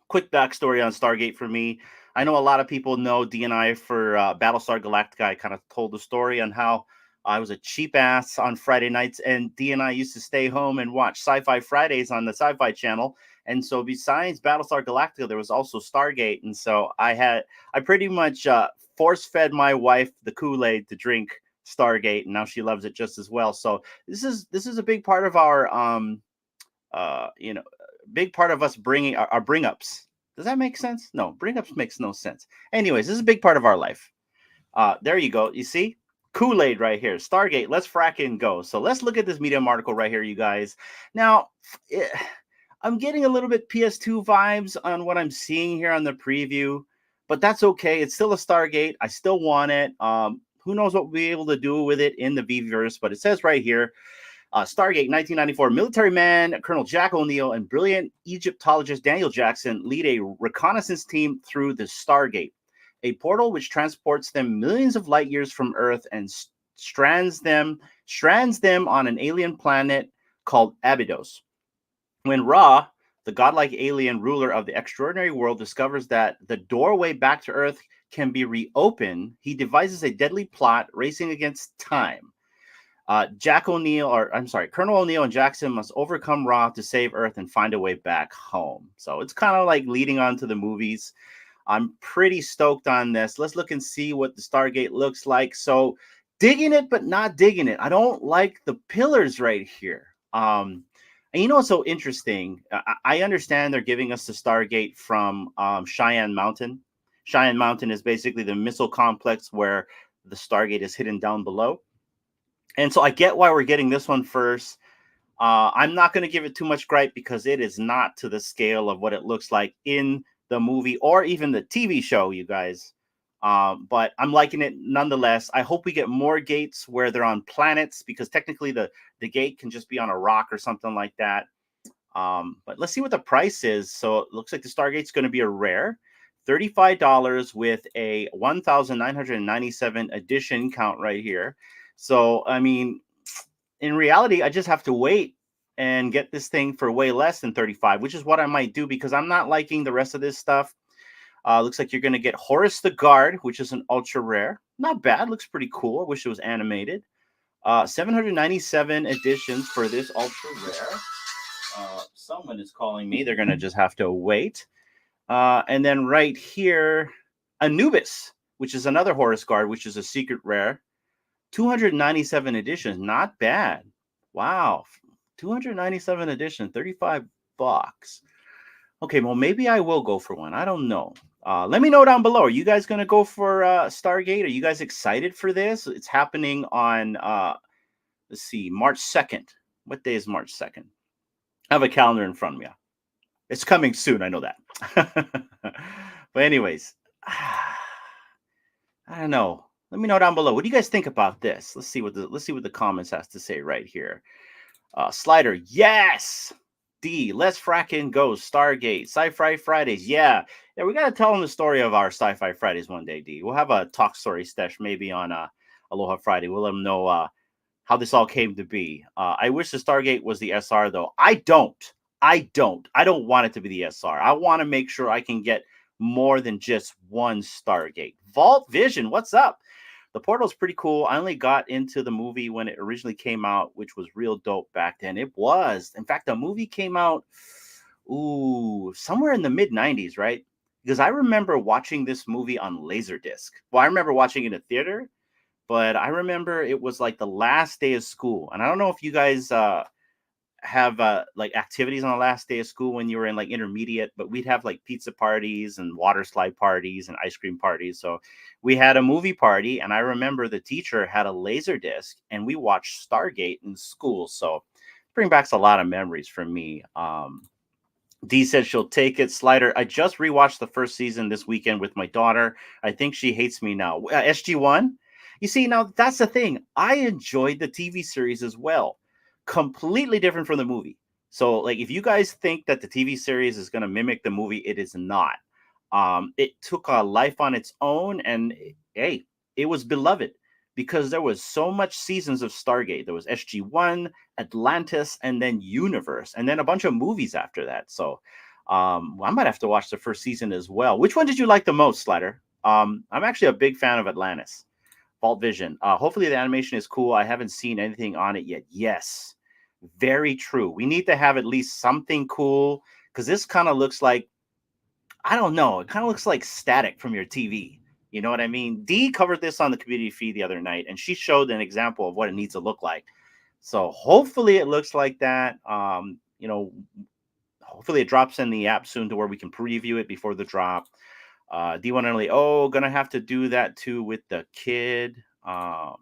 Quick backstory on Stargate for me. I know a lot of people know D and I for Battlestar Galactica. I kind of told the story on how I was a cheap ass on Friday nights, and D and I used to stay home and watch Sci-Fi Fridays on the Sci-Fi Channel. And so besides Battlestar Galactica, there was also Stargate. And so I pretty much force-fed my wife the Kool-Aid to drink Stargate, and now she loves it just as well. So this is a big part of our big part of us bringing our bring-ups. Does that make sense? No, bring-ups makes no sense. Anyways, this is a big part of our life. There you go. You see? Kool-Aid right here. Stargate, let's fracking go. So let's look at this Medium article right here, you guys. Now, I'm getting a little bit PS2 vibes on what I'm seeing here on the preview, but that's okay. It's still a Stargate. I still want it. Who knows what we'll be able to do with it in the VeVe-verse, but it says right here, Stargate 1994, military man Colonel Jack O'Neill and brilliant Egyptologist Daniel Jackson lead a reconnaissance team through the Stargate, a portal which transports them millions of light years from Earth and strands them on an alien planet called Abydos. When Ra, the godlike alien ruler of the extraordinary world, discovers that the doorway back to Earth can be reopened, he devises a deadly plot racing against time. Colonel O'Neill and Jackson must overcome Ra to save Earth and find a way back home. So it's kind of like leading on to the movies. I'm pretty stoked on this. Let's look and see what the Stargate looks like. So digging it, but not digging it. I don't like the pillars right here. And you know what's so interesting? I understand they're giving us the Stargate from Cheyenne Mountain. Cheyenne Mountain is basically the missile complex where the Stargate is hidden down below. And so I get why we're getting this one first. I'm not going to give it too much gripe because it is not to the scale of what it looks like in the movie or even the TV show, you guys. But I'm liking it nonetheless. I hope we get more gates where they're on planets, because technically the gate can just be on a rock or something like that. But let's see what the price is. So it looks like the Stargate's going to be a rare. $35 with a 1,997 edition count right here. So, I mean, in reality, I just have to wait and get this thing for way less than 35, which is what I might do because I'm not liking the rest of this stuff. Looks like you're going to get Horus the Guard, which is an ultra rare. Not bad. Looks pretty cool. I wish it was animated. 797 editions for this ultra rare. Someone is calling me. They're going to just have to wait. And then right here, Anubis, which is another Horus Guard, which is a secret rare. 297 editions, not bad. Wow, 297 edition, $35. Okay, well, maybe I will go for one. I don't know. Let me know down below. Are you guys going to go for Stargate? Are you guys excited for this? It's happening on, let's see, March 2nd. What day is March 2nd? I have a calendar in front of me. It's coming soon. I know that. But anyways, I don't know. Let me know down below. What do you guys think about this? Let's see what the comments has to say right here. Slider, yes. D, let's fracking go. Stargate, Sci-Fi Fridays, yeah. We gotta tell them the story of our Sci-Fi Fridays one day. D, we'll have a talk story stash maybe on Aloha Friday. We'll let them know how this all came to be. I wish the Stargate was the SR though. I don't. I don't want it to be the SR. I want to make sure I can get more than just one Stargate. Vault Vision, what's up? The Portal's pretty cool. I only got into the movie when it originally came out, which was real dope back then. It was. In fact, the movie came out somewhere in the mid 90s, right? Because I remember watching this movie on Laserdisc. Well, I remember watching it in a theater, but I remember it was like the last day of school. And I don't know if you guys have like activities on the last day of school when you were in like intermediate, but we'd have like pizza parties and water slide parties and ice cream parties. So we had a movie party, and I remember the teacher had a laser disc and we watched Stargate in school. So bring back a lot of memories for me. D said she'll take it. Slider, I just rewatched the first season this weekend with my daughter. I think she hates me now. SG1? You see, now that's the thing. I enjoyed the TV series as well. Completely different from the movie. So, like, if you guys think that the TV series is going to mimic the movie, it is not. It took a life on its own, and hey, it was beloved because there was so much seasons of Stargate. There was SG1, Atlantis, and then Universe, and then a bunch of movies after that. So, I might have to watch the first season as well. Which one did you like the most, Slider? I'm actually a big fan of Atlantis. Vault Vision. Hopefully the animation is cool. I haven't seen anything on it yet. Yes, very true. We need to have at least something cool because this kind of looks like, I don't know, it kind of looks like static from your TV. You know what I mean? Dee covered this on the community feed the other night, and she showed an example of what it needs to look like. So hopefully it looks like that. Hopefully it drops in the app soon to where we can preview it before the drop. D1 Emily, gonna have to do that too with the kid.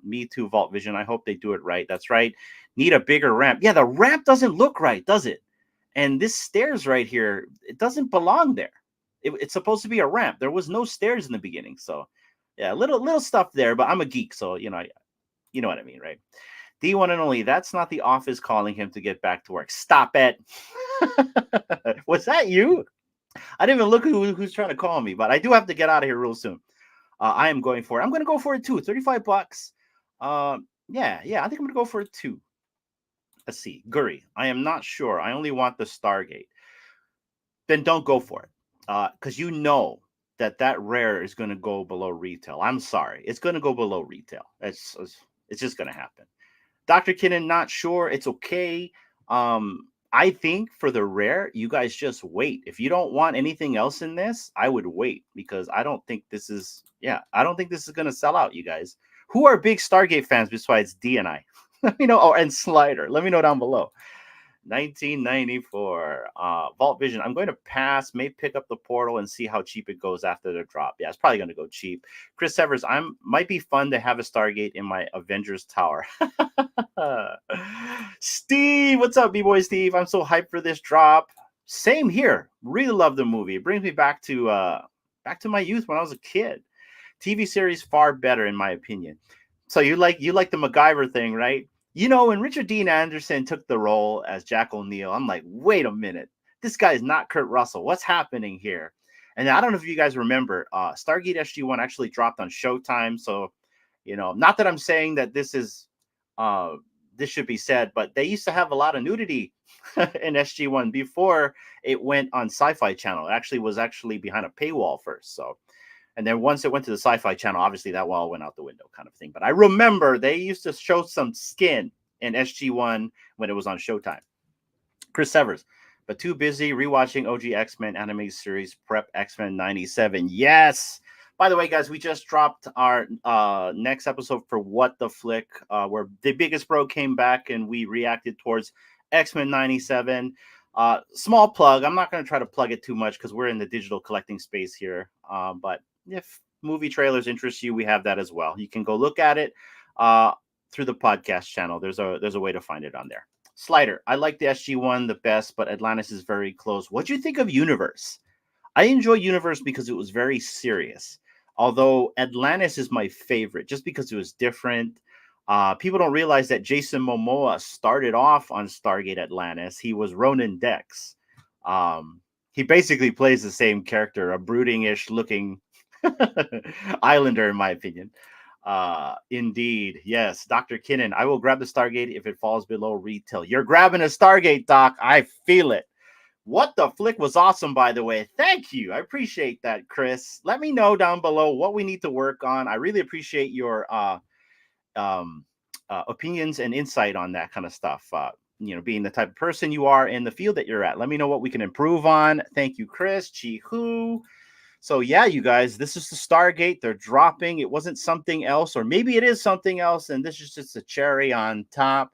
Me too, Vault Vision. I hope they do it right. That's right. Need a bigger ramp. Yeah, the ramp doesn't look right, does it? And this stairs right here, it doesn't belong there. It's supposed to be a ramp. There was no stairs in the beginning. So yeah, little stuff there, but I'm a geek, so you know what I mean, right? D1 and only, that's not the office calling him to get back to work. Stop it. Was that you? I didn't even look who's trying to call me, but I do have to get out of here real soon. I am going for it. I'm going to go for it too. $35. Yeah, I think I'm going to go for it too. Let's see. Guri, I am not sure. I only want the Stargate. Then don't go for it. Because you know that rare is going to go below retail. I'm sorry. It's going to go below retail. It's just going to happen. Dr. Kinnan, not sure. It's okay. I think for the rare, you guys just wait. If you don't want anything else in this, I would wait because I don't think this is going to sell out, you guys. Who are big Stargate fans besides D and I? Let me know. And Slider. Let me know down below. 1994. Vault Vision. I'm going to pass, may pick up the Portal and see how cheap it goes after the drop. Yeah, it's probably going to go cheap. Chris Severs, might be fun to have a Stargate in my Avengers Tower. Steve, what's up, B-Boy Steve? I'm so hyped for this drop. Same here. Really love the movie. It brings me back to my youth when I was a kid. TV series far better in my opinion. So you like the MacGyver thing, right? You know, when Richard Dean Anderson took the role as Jack O'Neill, I'm like, wait a minute. This guy is not Kurt Russell. What's happening here? And I don't know if you guys remember, Stargate SG-1 actually dropped on Showtime. So, you know, not that I'm saying that this should be said, but they used to have a lot of nudity in SG-1 before it went on Sci-Fi Channel. It was actually behind a paywall first. So, and then once it went to the Sci-Fi Channel, obviously that wall went out the window kind of thing. But I remember they used to show some skin in SG-1 when it was on Showtime. Chris Severs, but too busy rewatching OG X-Men animated series Prep X-Men 97. Yes. By the way, guys, we just dropped our next episode for What the Flick, where the biggest bro came back and we reacted towards X-Men 97. Small plug. I'm not going to try to plug it too much because we're in the digital collecting space here. But if movie trailers interest you, we have that as well. You can go look at it through the podcast channel. There's a way to find it on there. Slider, I like the SG-1 the best, but Atlantis is very close. What do you think of Universe? I enjoy Universe because it was very serious. Although Atlantis is my favorite just because it was different. People don't realize that Jason Momoa started off on Stargate Atlantis. He was Ronan Dex. He basically plays the same character, a brooding-ish looking Islander, in my opinion. Indeed. Yes, Dr. Kinnan. I will grab the Stargate if it falls below retail. You're grabbing a Stargate, Doc. I feel it. What the flick was awesome, by the way. Thank you. I appreciate that, Chris. Let me know down below what we need to work on. I really appreciate your um, opinions and insight on that kind of stuff. Being the type of person you are in the field that you're at. Let me know what we can improve on. Thank you, Chris. Chi-Hu. So yeah, you guys, this is the Stargate. They're dropping. It wasn't something else, or maybe it is something else, and this is just a cherry on top.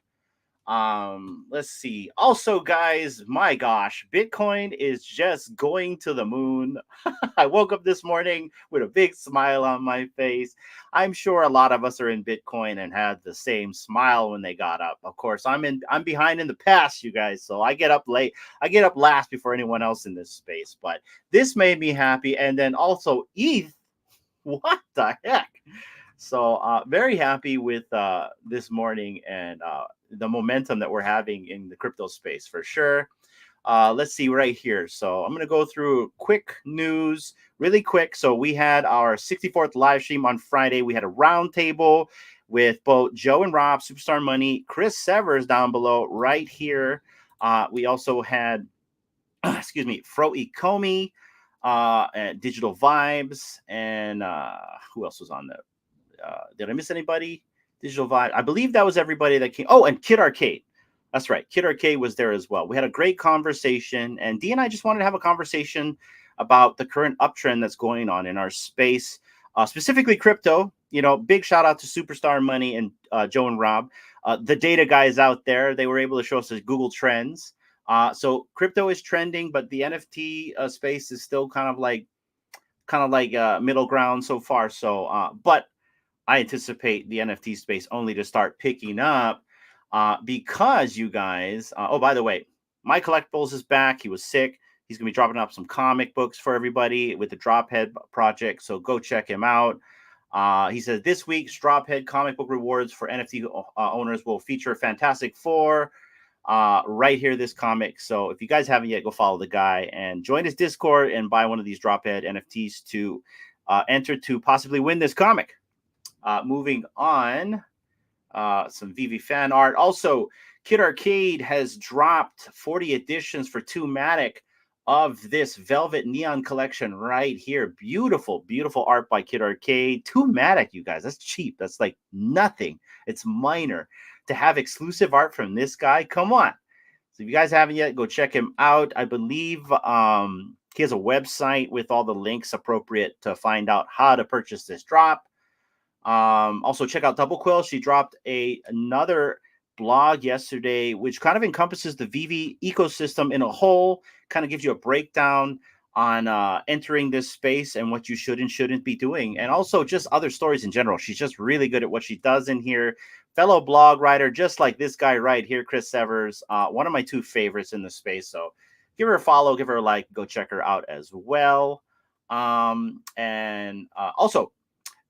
Let's see. Also, guys, my gosh, Bitcoin is just going to the moon. I woke up this morning with a big smile on my face. I'm sure a lot of us are in Bitcoin and had the same smile when they got up. Of course, I'm behind in the past, you guys, so I get up late. I get up last before anyone else in this space, but this made me happy. And then also ETH, what the heck? So very happy with this morning and the momentum that we're having in the crypto space for sure. Let's see right here. So I'm going to go through quick news really quick. So we had our 64th live stream on Friday. We had a roundtable with both Joe and Rob, Superstar Money, Chris Severs down below right here. We also had, excuse me, Fro Ikomi, Digital Vibes, and who else was on there? Did I miss anybody? Digital Vibe. I believe that was everybody that came. Oh, and Kid Arcade. That's right. Kid Arcade was there as well. We had a great conversation, and Dee and I just wanted to have a conversation about the current uptrend that's going on in our space, specifically crypto. Big shout out to Superstar Money and Joe and Rob, the data guys out there. They were able to show us the Google Trends. So crypto is trending, but the NFT space is still kind of like middle ground so far. So, but I anticipate the NFT space only to start picking up because you guys. Oh, by the way, my collectibles is back. He was sick. He's gonna be dropping up some comic books for everybody with the Drophead project. So go check him out. He says this week's Drophead comic book rewards for NFT owners will feature Fantastic Four. Right here, this comic. So if you guys haven't yet, go follow the guy and join his Discord and buy one of these Drophead NFTs to enter to possibly win this comic. Moving on, some VeVe fan art. Also, Kid Arcade has dropped 40 editions for 2matic of this Velvet Neon collection right here. Beautiful, beautiful art by Kid Arcade. 2matic, you guys. That's cheap. That's like nothing. It's minor. To have exclusive art from this guy, come on. So if you guys haven't yet, go check him out. I believe he has a website with all the links appropriate to find out how to purchase this drop. Also check out Double Quill. She dropped another blog yesterday, which kind of encompasses the VeVe ecosystem in a whole, kind of gives you a breakdown on entering this space and what you should and shouldn't be doing, and also just other stories in general. She's just really good at what she does in here. Fellow blog writer, just like this guy right here, Chris Severs, one of my two favorites in the space. So give her a follow, give her a like, go check her out as well. And also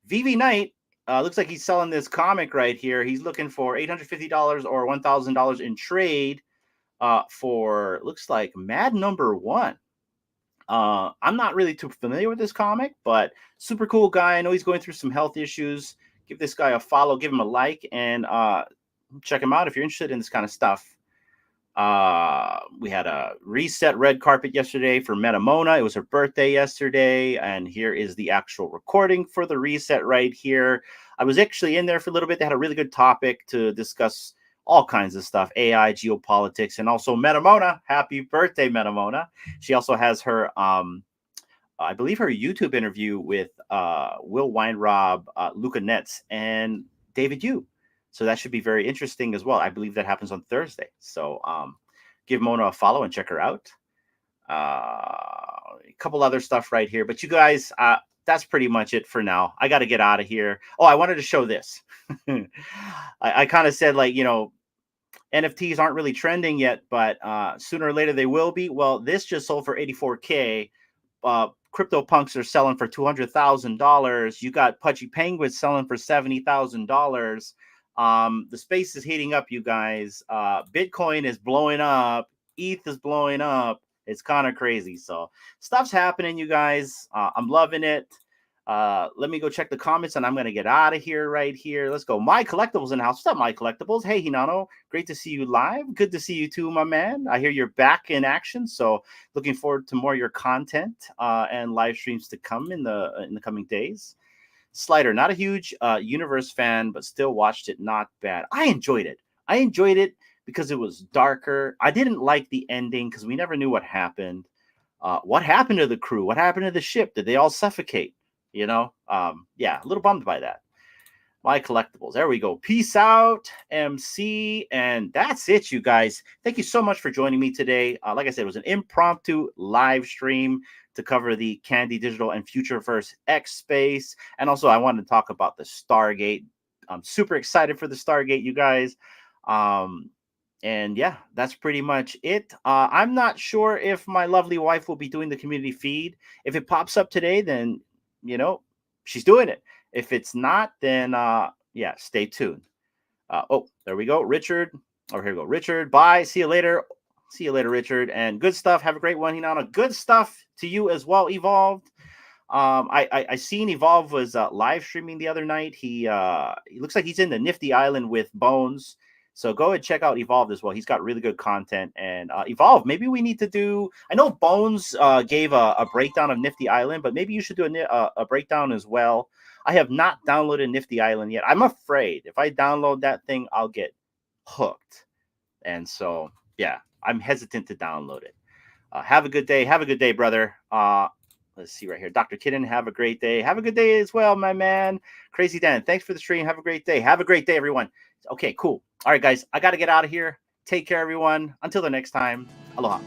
VeVe Knight. Looks like he's selling this comic right here. He's looking for $850 or $1,000 in trade for, looks like, Mad Number One. I'm not really too familiar with this comic, but super cool guy. I know he's going through some health issues. Give this guy a follow, give him a like, and check him out if you're interested in this kind of stuff. We had a reset red carpet yesterday for Metamona. It was her birthday yesterday, and here is the actual recording for the reset right here. I was actually in there for a little bit. They had a really good topic to discuss all kinds of stuff, AI, geopolitics, and also Metamona. Happy birthday, Metamona. She also has her, I believe, her YouTube interview with Will Weinrob, Luca Netz, and David Yu. So that should be very interesting as well. I believe that happens on Thursday. So give Mona a follow and check her out. A couple other stuff right here. But you guys, that's pretty much it for now. I got to get out of here. Oh, I wanted to show this. I kind of said, like, NFTs aren't really trending yet, but sooner or later they will be. Well, this just sold for $84K. CryptoPunks are selling for $200,000. You got Pudgy Penguins selling for $70,000. The space is heating up, you guys. Bitcoin is blowing up. ETH is blowing up. It's kind of crazy. So stuff's happening, you guys. I'm loving it. Let me go check the comments, and I'm gonna get out of here right here. Let's go. My Collectibles in the house. What's up, My Collectibles? Hey, Hinano. Great to see you live. Good to see you too, my man. I hear you're back in action, so looking forward to more of your content and live streams to come in the coming days. Slider, not a huge universe fan, but still watched it. Not bad. I enjoyed it. I enjoyed it because it was darker. I didn't like the ending because we never knew what happened. What happened to the crew? What happened to the ship? Did they all suffocate? You know, yeah, a little bummed by that. My Collectibles. There we go. Peace out, MC. And that's it, you guys. Thank you so much for joining me today. Like I said, it was an impromptu live stream to cover the Candy Digital and Futureverse X-Space. And also, I wanted to talk about the Stargate. I'm super excited for the Stargate, you guys. And yeah, that's pretty much it. I'm not sure if my lovely wife will be doing the community feed. If it pops up today, then, you know, she's doing it. If it's not, then yeah, stay tuned. Oh, there we go. Richard. Oh, here we go. Richard, bye. See you later. See you later, Richard. And good stuff. Have a great one, Hinana. Good stuff to you as well, Evolved. I seen Evolve was live streaming the other night. He looks like he's in the Nifty Island with Bones. So go and check out Evolved as well. He's got really good content. And Evolve, maybe we need to do. I know Bones gave a breakdown of Nifty Island, but maybe you should do a breakdown as well. I have not downloaded Nifty Island yet. I'm afraid if I download that thing, I'll get hooked. And so, yeah, I'm hesitant to download it. Have a good day. Have a good day, brother. Let's see right here. Dr. Kidden, have a great day. Have a good day as well, my man. Crazy Dan, thanks for the stream. Have a great day. Have a great day, everyone. Okay, cool. All right, guys, I got to get out of here. Take care, everyone. Until the next time, aloha.